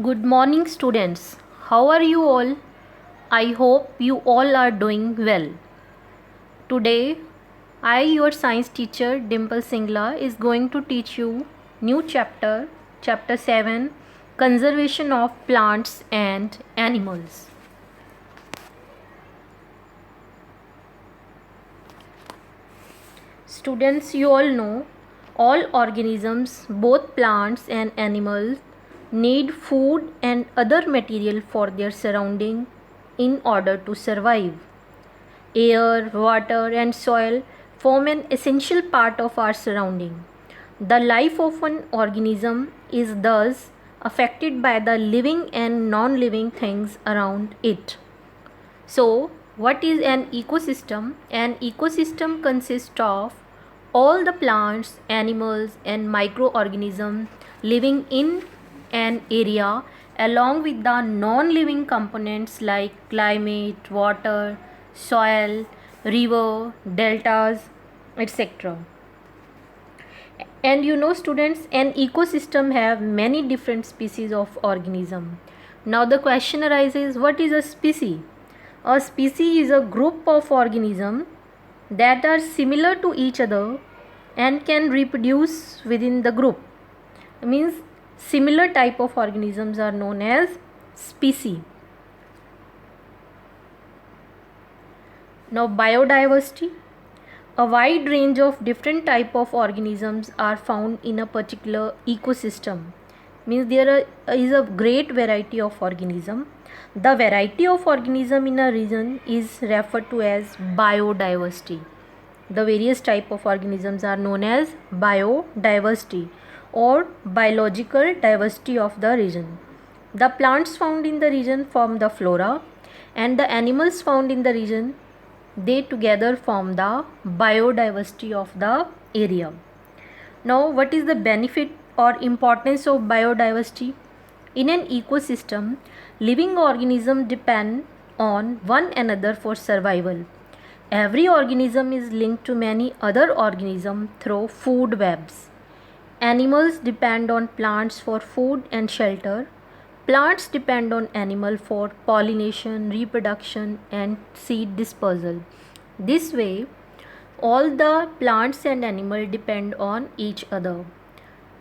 Good morning, students. How are you all? I hope you all are doing well. Today, I, your science teacher Dimple Singla, is going to teach you new chapter 7, Conservation of Plants and Animals. Students, you all know all organisms, both plants and animals, need food and other material for their surrounding in order to survive. Air, water, and soil form an essential part of our surrounding. The life of an organism is thus affected by the living and non living things around it. So, what is an ecosystem? An ecosystem consists of all the plants, animals, and microorganisms living in an area along with the non living components like climate, water, soil, river, deltas, etc. And you know, students, an ecosystem have many different species of organism. Now the question arises, what is a species? A species is a group of organisms that are similar to each other and can reproduce within the group. It means similar type of organisms are known as species. Now biodiversity. A wide range of different type of organisms are found in a particular ecosystem. Means is a great variety of organism. The variety of organism in a region is referred to as biodiversity. The various type of organisms are known as biodiversity or biological diversity of the region. The plants found in the region form the flora, and the animals found in the region, they together form the biodiversity of the area. Now, what is the benefit or importance of biodiversity? In an ecosystem, living organisms depend on one another for survival. Every organism is linked to many other organisms through food webs. Animals depend on plants for food and shelter. Plants depend on animal for pollination, reproduction, and seed dispersal. This way, all the plants and animals depend on each other.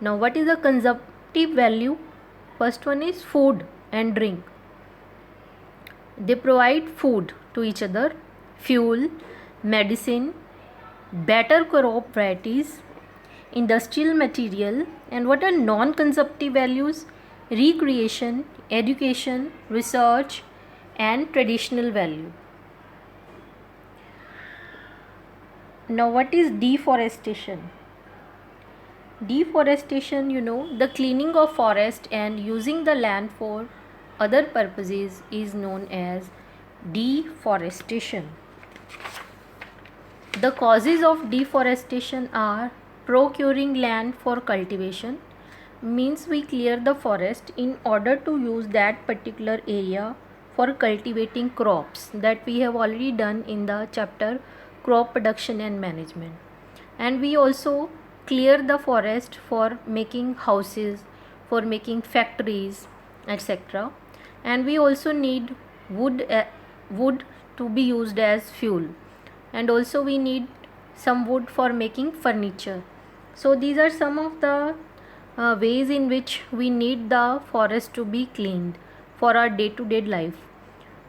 Now, what is the consumptive value? First one is food and drink. They provide food to each other, fuel, medicine, better crop varieties, industrial material, and what are non-consumptive values? Recreation, education, research, and traditional value. Now, what is deforestation? Deforestation, you know, the cleaning of forest and using the land for other purposes is known as deforestation. The causes of deforestation are procuring land for cultivation, means we clear the forest in order to use that particular area for cultivating crops, that we have already done in the chapter crop production and management. And we also clear the forest for making houses, for making factories, etc. And we also need wood to be used as fuel, and also we need some wood for making furniture. So these are some of the ways in which we need the forest to be cleaned for our day-to-day life.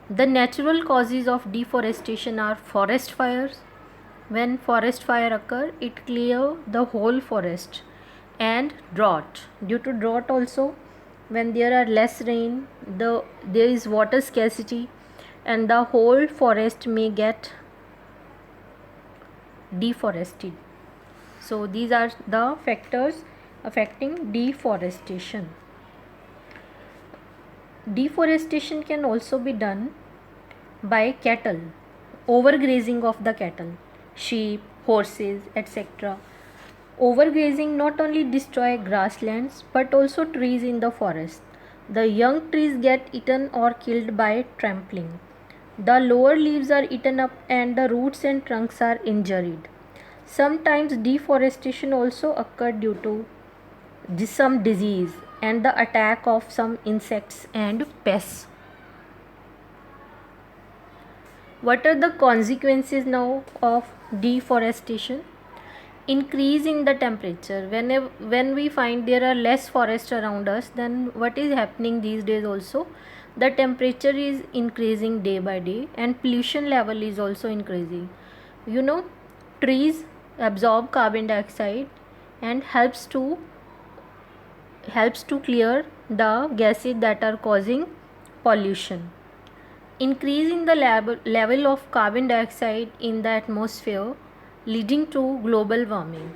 The natural causes of deforestation are forest fires. When forest fire occur, it clear the whole forest. And drought. Due to drought also, when there are less rain, there is water scarcity, and the whole forest may get deforested. So these are the factors affecting deforestation. Deforestation can also be done by cattle, overgrazing of the cattle, sheep, horses, etc. Overgrazing not only destroy grasslands but also trees in the forest. The young trees get eaten or killed by trampling. The lower leaves are eaten up and the roots and trunks are injured. Sometimes deforestation also occurs due to some disease, and the attack of some insects and pests. What are the consequences now of deforestation? Increase in the temperature. When we find there are less forest around us, then what is happening these days also, the temperature is increasing day by day and pollution level is also increasing. You know, trees absorb carbon dioxide and helps to clear the gases that are causing pollution. Increase in the level of carbon dioxide in the atmosphere leading to global warming.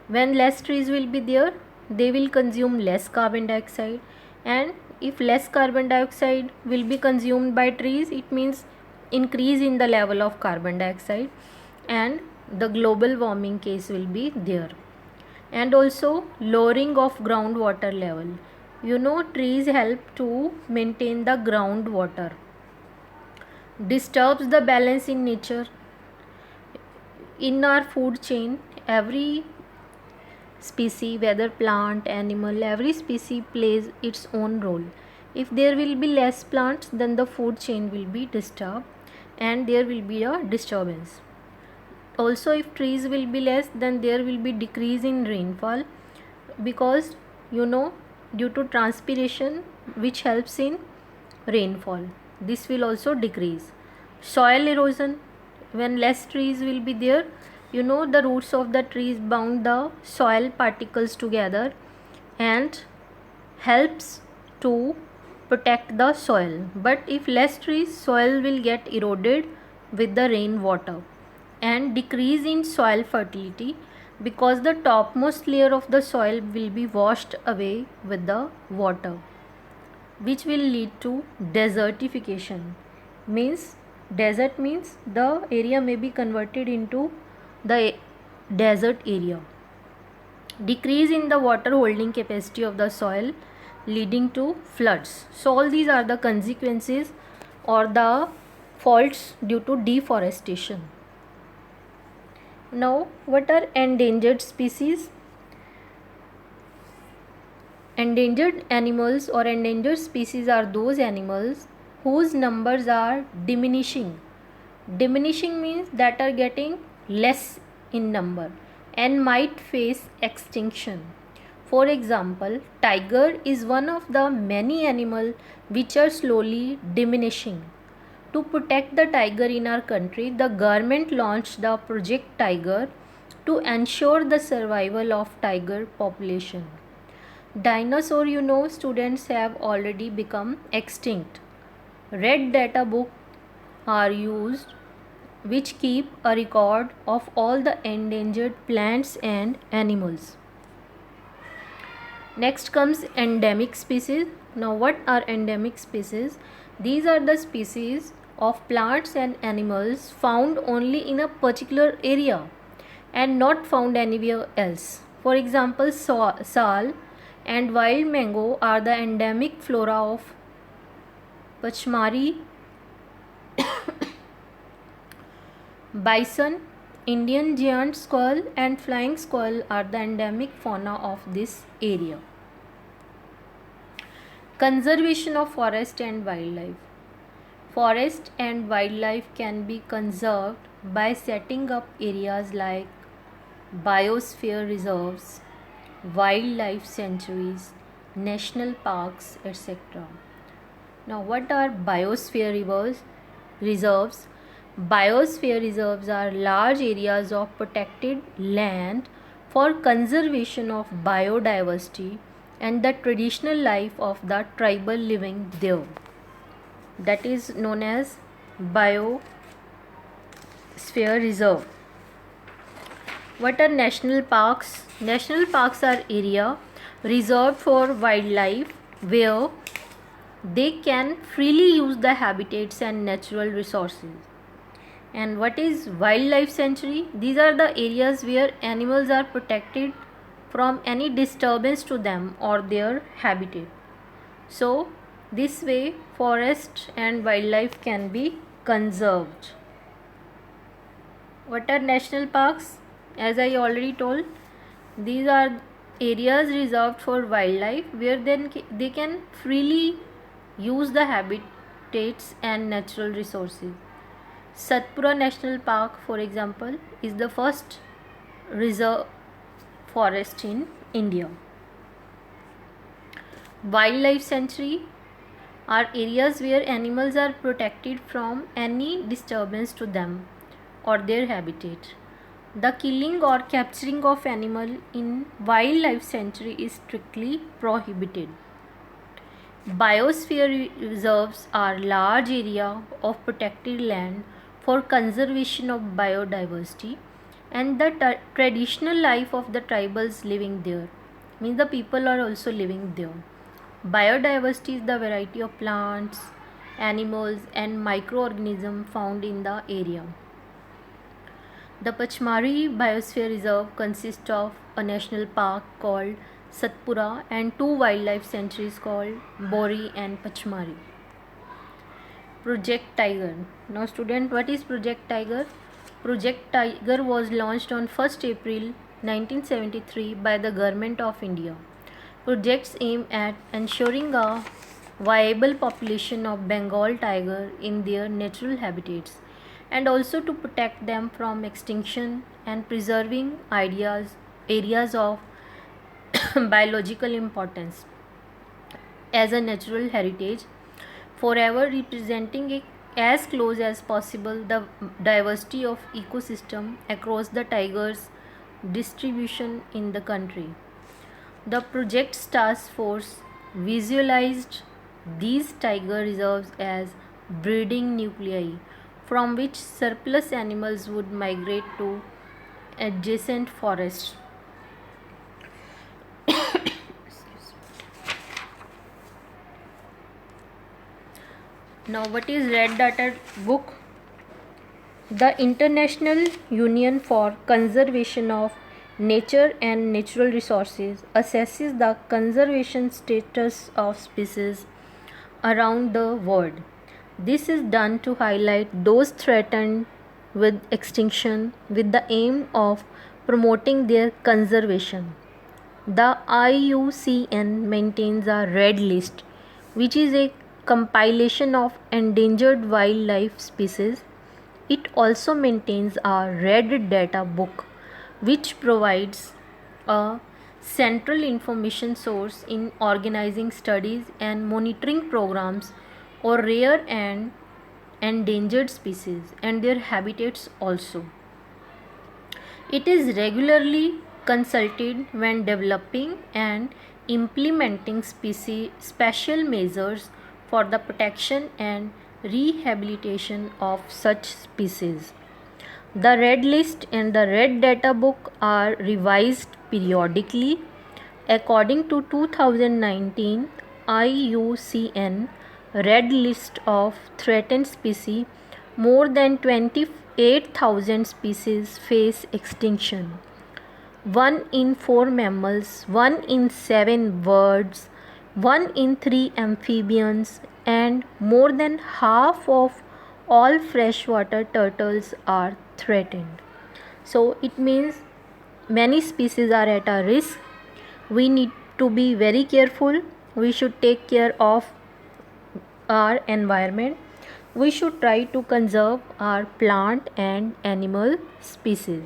When less trees will be there, they will consume less carbon dioxide, and if less carbon dioxide will be consumed by trees, it means increase in the level of carbon dioxide and the global warming case will be there. And also lowering of groundwater level. You know, trees help to maintain the groundwater, disturbs the balance in nature. In our food chain, every species, whether plant, animal, every species plays its own role. If there will be less plants, then the food chain will be disturbed and there will be a disturbance. Also, if trees will be less, then there will be decrease in rainfall, because you know, due to transpiration which helps in rainfall, this will also decrease. Soil erosion. When less trees will be there, you know, the roots of the trees bound the soil particles together and helps to protect the soil. But if less trees, soil will get eroded with the rainwater, and decrease in soil fertility, because the topmost layer of the soil will be washed away with the water, which will lead to desertification. Means, desert means the area may be converted into the desert area. Decrease in the water holding capacity of the soil, leading to floods. So all these are the consequences or the faults due to deforestation. Now, what are endangered species? Endangered animals or endangered species are those animals whose numbers are diminishing. Diminishing means that are getting less in number and might face extinction. For example, tiger is one of the many animals which are slowly diminishing. To protect the tiger in our country, the government launched the Project Tiger to ensure the survival of tiger population. Dinosaur, you know, students, have already become extinct. Red data book are used which keep a record of all the endangered plants and animals. Next comes endemic species. Now, what are endemic species? These are the species of plants and animals found only in a particular area and not found anywhere else. For example, sal and wild mango are the endemic flora of Pachmari, bison, Indian giant squirrel and flying squirrel are the endemic fauna of this area. Conservation of forest and wildlife. Forest and wildlife can be conserved by setting up areas like biosphere reserves, wildlife sanctuaries, national parks, etc. Now, what are biosphere reserves? Biosphere reserves are large areas of protected land for conservation of biodiversity and the traditional life of the tribal living there. That is known as biosphere reserve. What are national parks? National parks are area reserved for wildlife where they can freely use the habitats and natural resources. And what is wildlife sanctuary? These are the areas where animals are protected from any disturbance to them or their habitat. So this way forest and wildlife can be conserved. What are national parks? As I already told, these are areas reserved for wildlife where then they can freely use the habitats and natural resources. Satpura National Park, for example, is the first reserve forest in India. Wildlife sanctuary are areas where animals are protected from any disturbance to them or their habitat. The killing or capturing of animal in wildlife sanctuary is strictly prohibited. Biosphere reserves are large area of protected land for conservation of biodiversity and the traditional life of the tribals living there. Means the people are also living there. Biodiversity is the variety of plants, animals and microorganisms found in the area. The Pachmari Biosphere Reserve consists of a national park called Satpura and two wildlife sanctuaries called Bori and Pachmari. Project Tiger. Now student, what is Project Tiger? Project Tiger was launched on 1st April 1973 by the Government of India. Projects aim at ensuring a viable population of Bengal tiger in their natural habitats and also to protect them from extinction and preserving areas of biological importance as a natural heritage, forever representing it as close as possible the diversity of ecosystem across the tigers distribution in the country. The project's task force visualized these tiger reserves as breeding nuclei from which surplus animals would migrate to adjacent forests. Now, what is Red Data Book? The International Union for Conservation of Nature and Natural Resources assesses the conservation status of species around the world. This is done to highlight those threatened with extinction with the aim of promoting their conservation. The IUCN maintains a red list, which is a compilation of endangered wildlife species. It also maintains a red data book, which provides a central information source in organizing studies and monitoring programs or rare and endangered species and their habitats also. It is regularly consulted when developing and implementing special measures for the protection and rehabilitation of such species. The Red List and the Red Data Book are revised periodically. According to 2019 IUCN Red List of Threatened Species, more than 28,000 species face extinction. 1 in 4 mammals, 1 in 7 birds, 1 in 3 amphibians, and more than half of all freshwater turtles are threatened. So it means many species are at a risk. We need to be very careful. We should take care of our environment. We should try to conserve our plant and animal species.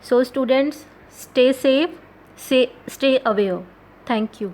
So students, stay safe, stay aware. Thank you.